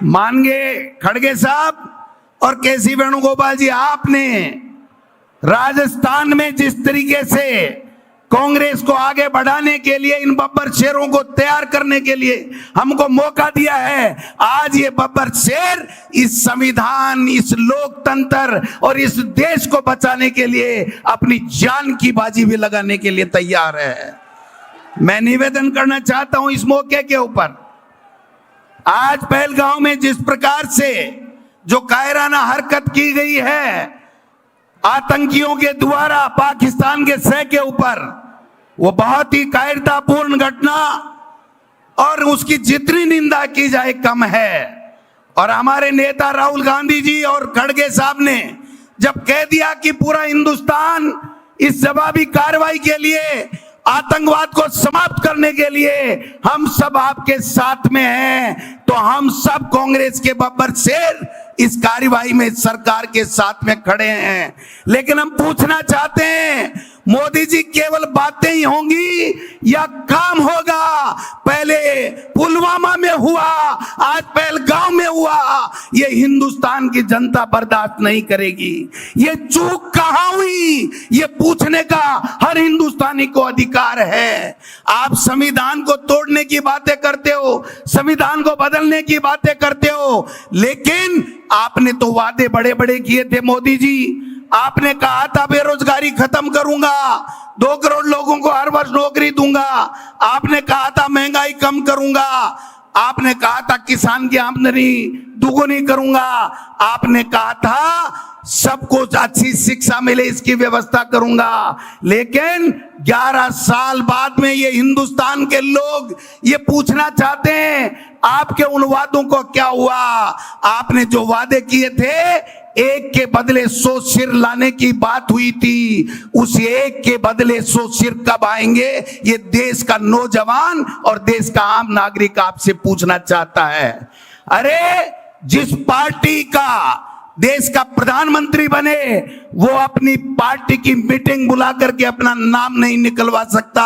मान गए खड़गे साहब और केसी वेणुगोपाल जी, आपने राजस्थान में जिस तरीके से कांग्रेस को आगे बढ़ाने के लिए, इन बब्बर शेरों को तैयार करने के लिए हमको मौका दिया है, आज ये बब्बर शेर इस संविधान, इस लोकतंत्र और इस देश को बचाने के लिए अपनी जान की बाजी भी लगाने के लिए तैयार है। मैं निवेदन करना चाहता हूं इस मौके के ऊपर, आज पहलगांव में जिस प्रकार से जो कायराना हरकत की गई है आतंकियों के द्वारा पाकिस्तान के सह के ऊपर, वो बहुत ही कायरतापूर्ण घटना और उसकी जितनी निंदा की जाए कम है। और हमारे नेता राहुल गांधी जी और खड़गे साहब ने जब कह दिया कि पूरा हिंदुस्तान इस जवाबी कार्रवाई के लिए, आतंकवाद को समाप्त करने के लिए हम सब आपके साथ में हैं, तो हम सब कांग्रेस के बब्बर शेर इस कार्रवाई में सरकार के साथ में खड़े हैं। लेकिन हम पूछना चाहते हैं, मोदी जी केवल बातें ही होंगी या काम होगा? पहले पुलवामा में हुआ, आज पहलगांव में हुआ, ये हिंदुस्तान की जनता बर्दाश्त नहीं करेगी। ये चूक कहां हुई, ये पूछने का हर हिंदुस्तानी को अधिकार है। आप संविधान को तोड़ने की बातें करते हो, संविधान को बदलने की बातें करते हो, लेकिन आपने तो वादे बड़े बड़े किए थे मोदी जी। आपने कहा था बेरोजगारी खत्म करूंगा, 2 करोड़ लोगों को हर वर्ष नौकरी दूंगा। आपने कहा था महंगाई कम करूंगा। आपने कहा था किसान की आमदनी दुगुनी करूंगा। आपने कहा था सबको अच्छी शिक्षा मिले इसकी व्यवस्था करूंगा। लेकिन 11 साल बाद में ये हिंदुस्तान के लोग ये पूछना चाहते हैं आपके उन वादों को क्या हुआ? आपने जो वादे किए थे, एक के बदले 100 सिर लाने की बात हुई थी, उस एक के बदले 100 सिर कब आएंगे? ये देश का नौजवान और देश का आम नागरिक आपसे पूछना चाहता है। अरे जिस पार्टी का देश का प्रधानमंत्री बने वो अपनी पार्टी की मीटिंग बुला करके अपना नाम नहीं निकलवा सकता।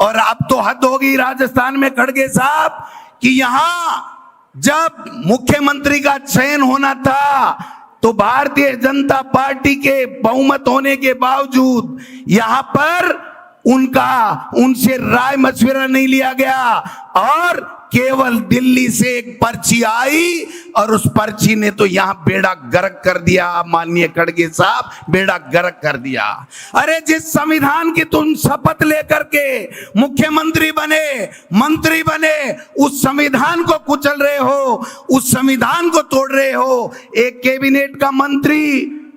और अब तो हद होगी राजस्थान में खड़गे साहब कि यहां जब मुख्यमंत्री का चयन होना था तो भारतीय जनता पार्टी के बहुमत होने के बावजूद यहां पर उनसे राय मशविरा नहीं लिया गया और केवल दिल्ली से एक पर्ची आई और उस पर्ची ने तो यहां बेड़ा गर्क कर दिया। माननीय खड़गे साहब, बेड़ा गर्क कर दिया। अरे जिस संविधान की तुम शपथ लेकर के मुख्यमंत्री बने, मंत्री बने, उस संविधान को कुचल रहे हो, उस संविधान को तोड़ रहे हो। एक कैबिनेट का मंत्री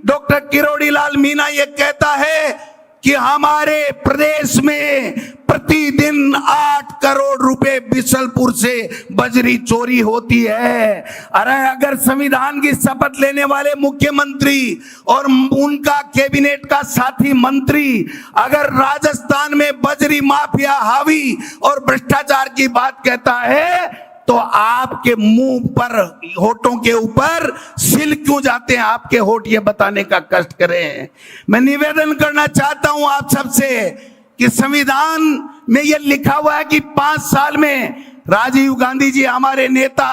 डॉक्टर किरोड़ी लाल मीना ये कहता है कि हमारे प्रदेश में प्रतिदिन 8 करोड़ रुपए बिशलपुर से बजरी चोरी होती है। अरे अगर संविधान की शपथ लेने वाले मुख्यमंत्री और उनका कैबिनेट का साथी मंत्री अगर राजस्थान में बजरी माफिया हावी और भ्रष्टाचार की बात कहता है तो आपके मुंह पर, होठों के ऊपर सिल क्यों जाते हैं? आपके होठ ये बताने का कष्ट करें। मैं निवेदन करना चाहता हूं आप सबसे कि संविधान में ये लिखा हुआ है कि 5 साल में राजीव गांधी जी हमारे नेता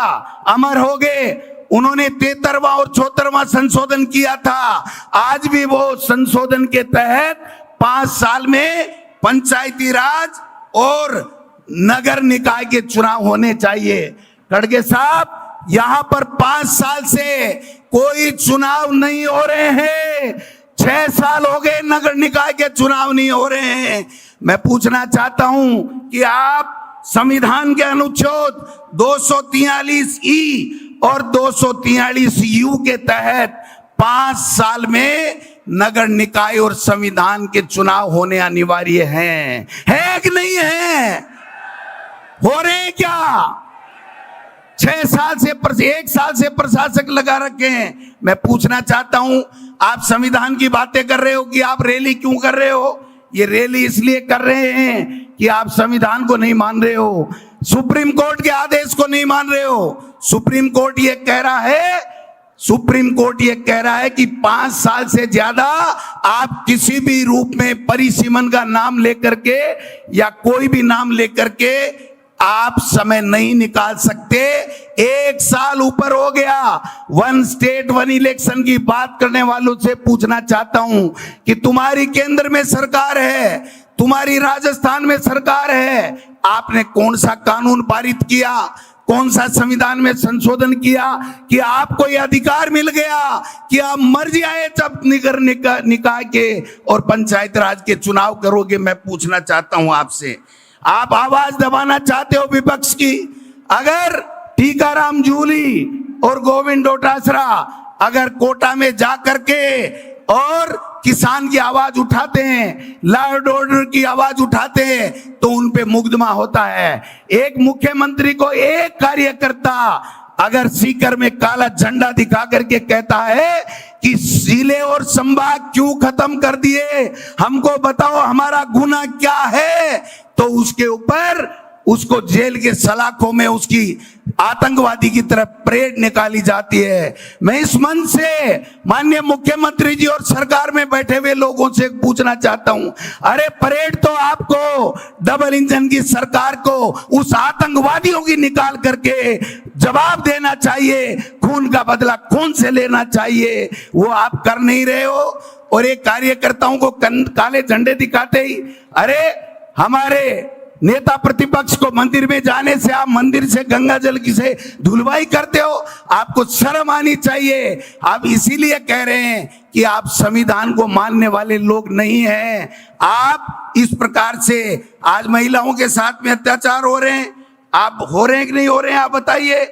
अमर हो गए, उन्होंने 73वां और 74वां संशोधन किया था। आज भी वो संशोधन के तहत 5 साल में पंचायती राज और नगर निकाय के चुनाव होने चाहिए। खड़गे साहब, यहां पर 5 साल से कोई चुनाव नहीं हो रहे हैं। 6 साल हो गए नगर निकाय के चुनाव नहीं हो रहे हैं। मैं पूछना चाहता हूं कि आप संविधान के अनुच्छेद 243E और 243U के तहत 5 साल में नगर निकाय और संविधान के चुनाव होने अनिवार्य हैं, है कि नहीं है? हो रहे हैं क्या? 6 साल से 1 साल से प्रशासक लगा रखे हैं। मैं पूछना चाहता हूं, आप संविधान की बातें कर रहे हो कि आप रैली क्यों कर रहे हो? ये रैली इसलिए कर रहे हैं कि आप संविधान को नहीं मान रहे हो, सुप्रीम कोर्ट के आदेश को नहीं मान रहे हो। सुप्रीम कोर्ट ये कह रहा है कि 5 साल से ज्यादा आप किसी भी रूप में परिसीमन का नाम लेकर के या कोई भी नाम लेकर के आप समय नहीं निकाल सकते। 1 साल ऊपर हो गया। 1 स्टेट 1 इलेक्शन की बात करने वालों से पूछना चाहता हूं कि तुम्हारी केंद्र में सरकार है, तुम्हारी राजस्थान में सरकार है, आपने कौन सा कानून पारित किया, कौन सा संविधान में संशोधन किया कि आपको यह अधिकार मिल गया कि आप मर्जी आए जब निकाय के और पंचायत राज के चुनाव करोगे। मैं पूछना चाहता हूं आपसे, आप आवाज दबाना चाहते हो विपक्ष की? अगर टीकाराम जूली और गोविंद डोटासरा अगर कोटा में जा करके और किसान की आवाज उठाते हैं, लॉ एंड ऑर्डर की आवाज उठाते हैं, तो उन पे मुकदमा होता है। एक मुख्यमंत्री को एक कार्यकर्ता अगर सीकर में काला झंडा दिखा करके कहता है कि जिले और संभाग क्यों खत्म कर दिए, हमको बताओ हमारा गुनाह क्या है, तो उसके ऊपर उसको जेल के सलाखों में उसकी आतंकवादी की तरफ परेड निकाली जाती है। मैं इस मंच से माननीय मुख्यमंत्री जी और सरकार में बैठे हुए लोगों से पूछना चाहता हूं, अरे परेड तो आपको डबल इंजन की सरकार को उस आतंकवादियों की निकाल करके जवाब देना चाहिए, खून का बदला खून से लेना चाहिए, वो आप कर नहीं रहे हो। और एक कार्यकर्ताओं को काले झंडे दिखाते ही अरे हमारे नेता प्रतिपक्ष को मंदिर में जाने से आप मंदिर से गंगा जल की से धुलवाई करते हो, आपको शर्म आनी चाहिए। आप इसीलिए कह रहे हैं कि आप संविधान को मानने वाले लोग नहीं हैं। आप इस प्रकार से आज महिलाओं के साथ में अत्याचार हो रहे हैं, आप हो रहे हैं कि नहीं हो रहे हैं, आप बताइए।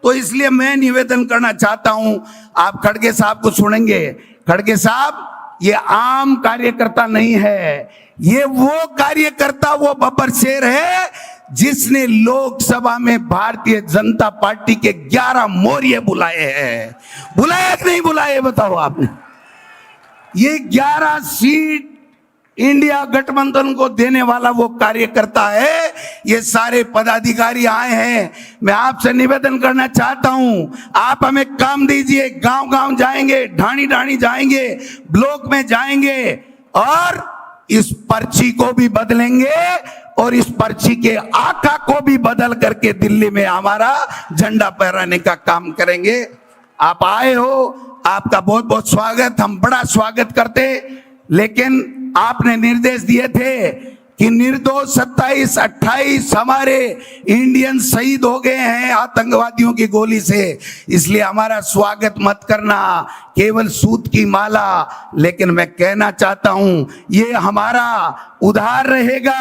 तो इसलिए मैं निवेदन करना चाहता हूं, आप खड़गे साहब को सुनेंगे। खड़गे साहब ये आम कार्यकर्ता नहीं है, ये वो कार्यकर्ता, वो बब्बर शेर है जिसने लोकसभा में भारतीय जनता पार्टी के 11 मोरिये बुलाए हैं। बुलाया कि नहीं बुलाए बताओ आपने? ये 11 सीट इंडिया गठबंधन को देने वाला वो कार्यकर्ता है। ये सारे पदाधिकारी आए हैं। मैं आपसे निवेदन करना चाहता हूं, आप हमें काम दीजिए। गांव गांव जाएंगे, ढाणी ढाणी जाएंगे, ब्लॉक में जाएंगे और इस पर्ची को भी बदलेंगे और इस पर्ची के आका को भी बदल करके दिल्ली में हमारा झंडा फहराने का काम करेंगे। आप आए हो, आपका बहुत बहुत स्वागत, हम बड़ा स्वागत करते। लेकिन आपने निर्देश दिए थे कि निर्दोष 27-28 हमारे इंडियन शहीद हो गए हैं आतंकवादियों की गोली से, इसलिए हमारा स्वागत मत करना, केवल सूत की माला। लेकिन मैं कहना चाहता हूं ये हमारा उधार रहेगा।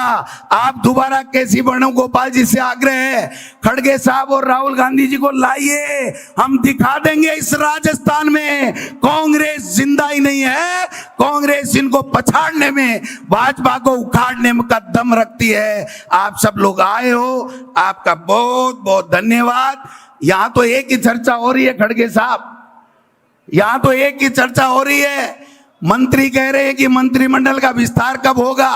आप दोबारा केसी वेणुगोपाल जी से आग्रह है, खड़गे साहब और राहुल गांधी जी को लाइए, हम दिखा देंगे इस राजस्थान में कांग्रेस जिंदा ही नहीं है। कांग्रेस इनको पछाड़ने में, भाजपा को उखाड़ने में का दम रखती है। आप सब लोग आए हो, आपका बहुत बहुत धन्यवाद। यहां तो एक ही चर्चा हो रही है खड़गे साहब, यहां तो एक ही चर्चा हो रही है। मंत्री कह रहे हैं कि मंत्रिमंडल का विस्तार कब होगा,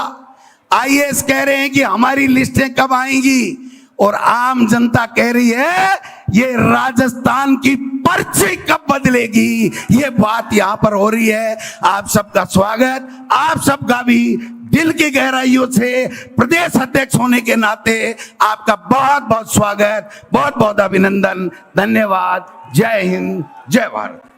आईएएस कह रहे हैं कि हमारी लिस्टें कब आएंगी, और आम जनता कह रही है ये राजस्थान की पर्ची कब बदलेगी। ये बात यहां पर हो रही है। आप सबका स्वागत, आप सबका भी दिल की गहराइयों से प्रदेश अध्यक्ष होने के नाते आपका बहुत बहुत स्वागत, बहुत बहुत अभिनंदन, धन्यवाद। जय हिंद, जय भारत।